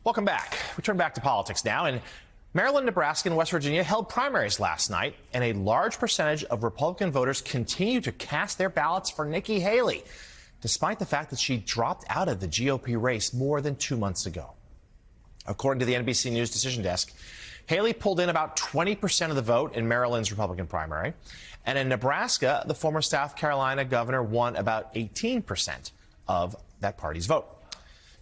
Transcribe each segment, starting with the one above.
Welcome back. We turn back to politics now. In Maryland, Nebraska, and West Virginia held primaries last night, and a large percentage of Republican voters continue to cast their ballots for Nikki Haley, despite the fact that she dropped out of the GOP race more than 2 months ago. According to the NBC News Decision Desk, Haley pulled in about 20% of the vote in Maryland's Republican primary. And in Nebraska, the former South Carolina governor won about 18% of that party's vote.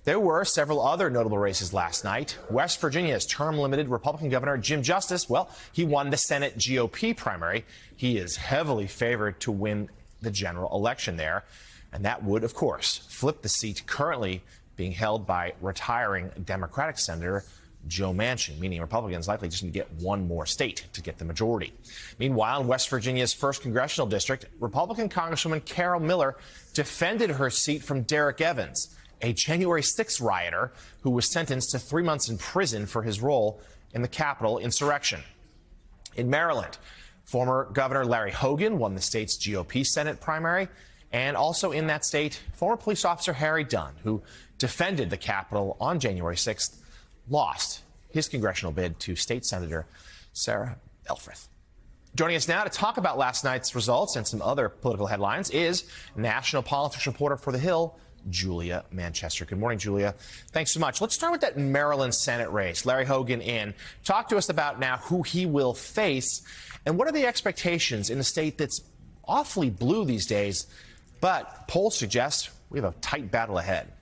There were several other notable races last night. West Virginia's term-limited Republican governor Jim Justice, well, he won the Senate GOP primary. He is heavily favored to win the general election there. And that would, of course, flip the seat currently being held by retiring Democratic Senator Joe Manchin, meaning Republicans likely just need to get one more state to get the majority. Meanwhile, in West Virginia's 1st congressional district, Republican Congresswoman Carol Miller defended her seat from Derek Evans, a January 6th rioter who was sentenced to 3 months in prison for his role in the Capitol insurrection. In Maryland, former Governor Larry Hogan won the state's GOP Senate primary. And also in that state, former police officer Harry Dunn, who defended the Capitol on January 6th, lost his congressional bid to State Senator Sarah Elfreth. Joining us now to talk about last night's results and some other political headlines is national politics reporter for The Hill, Julia Manchester. Good morning, Julia. Thanks so much. Let's start with that Maryland Senate race. Larry Hogan in. Talk to us about now who he will face and what are the expectations in a state that's awfully blue these days, but polls suggest we have a tight battle ahead.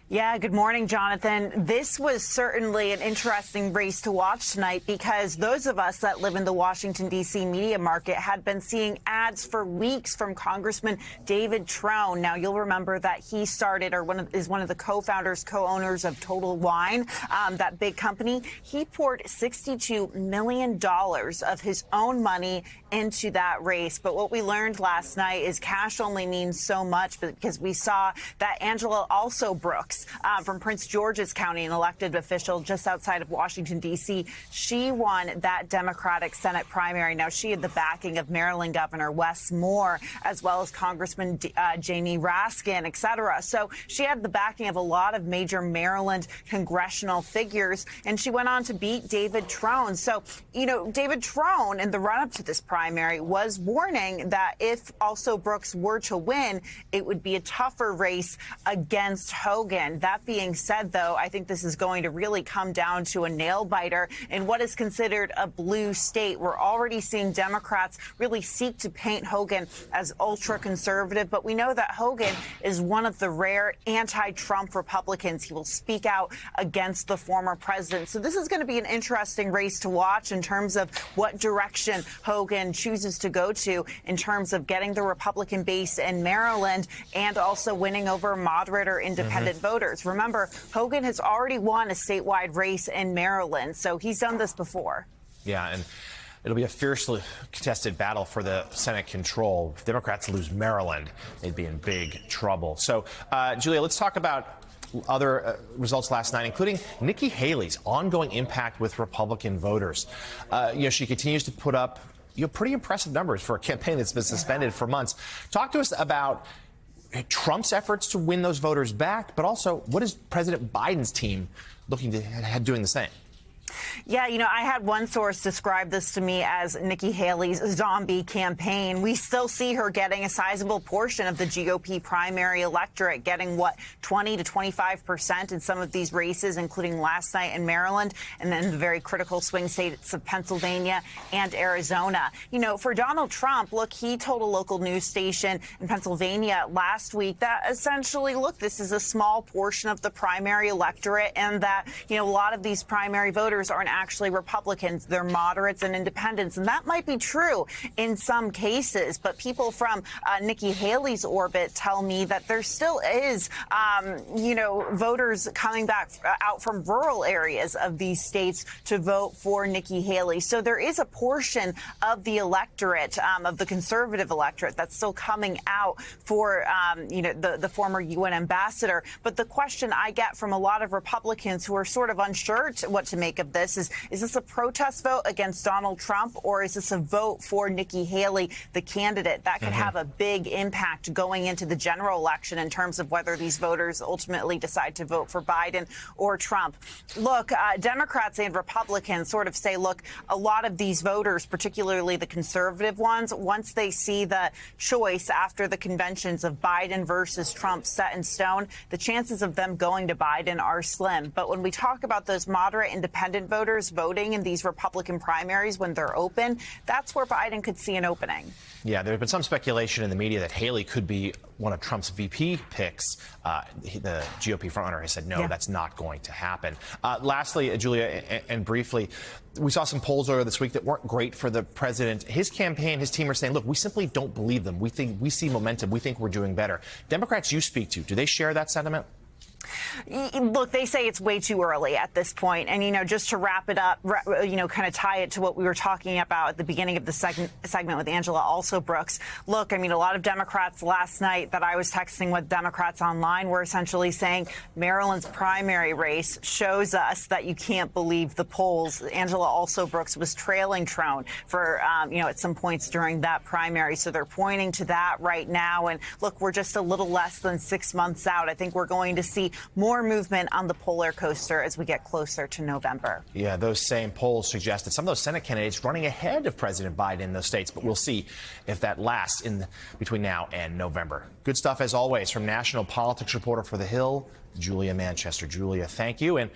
Yeah, good morning, Jonathan. This was certainly an interesting race to watch tonight because those of us that live in the Washington, D.C. media market had been seeing ads for weeks from Congressman David Trone. Now, you'll remember that he started or is one of the co-founders, co-owners of Total Wine, that big company. He poured $62 million of his own money into that race. But what we learned last night is cash only means so much because we saw that Angela also Brooks from Prince George's County, an elected official just outside of Washington, D.C. She won that Democratic Senate primary. Now, she had the backing of Maryland Governor Wes Moore, as well as Congressman Jamie Raskin, et cetera. So she had the backing of a lot of major Maryland congressional figures, and she went on to beat David Trone. So, you know, David Trone, in the run-up to this primary, was warning that if also Brooks were to win, it would be a tougher race against Hogan. That being said, though, I think this is going to really come down to a nail-biter in what is considered a blue state. We're already seeing Democrats really seek to paint Hogan as ultra-conservative, but we know that Hogan is one of the rare anti-Trump Republicans. He will speak out against the former president. So this is going to be an interesting race to watch in terms of what direction Hogan chooses to go to in terms of getting the Republican base in Maryland and also winning over moderate or independent voters. Remember, Hogan has already won a statewide race in Maryland, so he's done this before. Yeah, and it'll be a fiercely contested battle for the Senate control. If Democrats lose Maryland, they'd be in big trouble. So, Julia, let's talk about other results last night, including Nikki Haley's ongoing impact with Republican voters. She continues to put up pretty impressive numbers for a campaign that's been suspended for months. Talk to us about Trump's efforts to win those voters back, but also what is President Biden's team looking to doing the same? Yeah, you know, I had one source describe this to me as Nikki Haley's zombie campaign. We still see her getting a sizable portion of the GOP primary electorate, getting, 20 to 25% in some of these races, including last night in Maryland, and then the very critical swing states of Pennsylvania and Arizona. You know, for Donald Trump, look, he told a local news station in Pennsylvania last week that essentially, look, this is a small portion of the primary electorate and that, you know, a lot of these primary voters aren't actually Republicans. They're moderates and independents. And that might be true in some cases. But people from Nikki Haley's orbit tell me that there still is, voters coming back out from rural areas of these states to vote for Nikki Haley. So there is a portion of the electorate, of the conservative electorate, that's still coming out for, the former UN ambassador. But the question I get from a lot of Republicans who are sort of unsure what to make of this. Is this a protest vote against Donald Trump, or is this a vote for Nikki Haley, the candidate? That could have a big impact going into the general election in terms of whether these voters ultimately decide to vote for Biden or Trump. Look, Democrats and Republicans sort of say, look, a lot of these voters, particularly the conservative ones, once they see the choice after the conventions of Biden versus Trump set in stone, the chances of them going to Biden are slim. But when we talk about those moderate independent voters voting in these Republican primaries when they're open, that's where Biden could see an opening. Yeah, there's been some speculation in the media that Haley could be one of Trump's VP picks. The GOP frontrunner has said, no, that's not going to happen. Lastly, Julia, and briefly, we saw some polls earlier this week that weren't great for the president. His campaign, his team are saying, look, we simply don't believe them. We think we see momentum. We think we're doing better. Democrats you speak to, do they share that sentiment? Look, they say it's way too early at this point. And, just to wrap it up, kind of tie it to what we were talking about at the beginning of the segment with Angela Alsobrooks. Look, a lot of Democrats last night that I was texting with Democrats online were essentially saying Maryland's primary race shows us that you can't believe the polls. Angela Alsobrooks was trailing Trone for, at some points during that primary. So they're pointing to that right now. And look, we're just a little less than 6 months out. I think we're going to see more movement on the polar coaster as we get closer to November. Yeah, those same polls suggest that some of those Senate candidates running ahead of President Biden in those states, but we'll see if that lasts in between now and November. Good stuff as always from national politics reporter for The Hill, Julia Manchester. Julia, thank you. And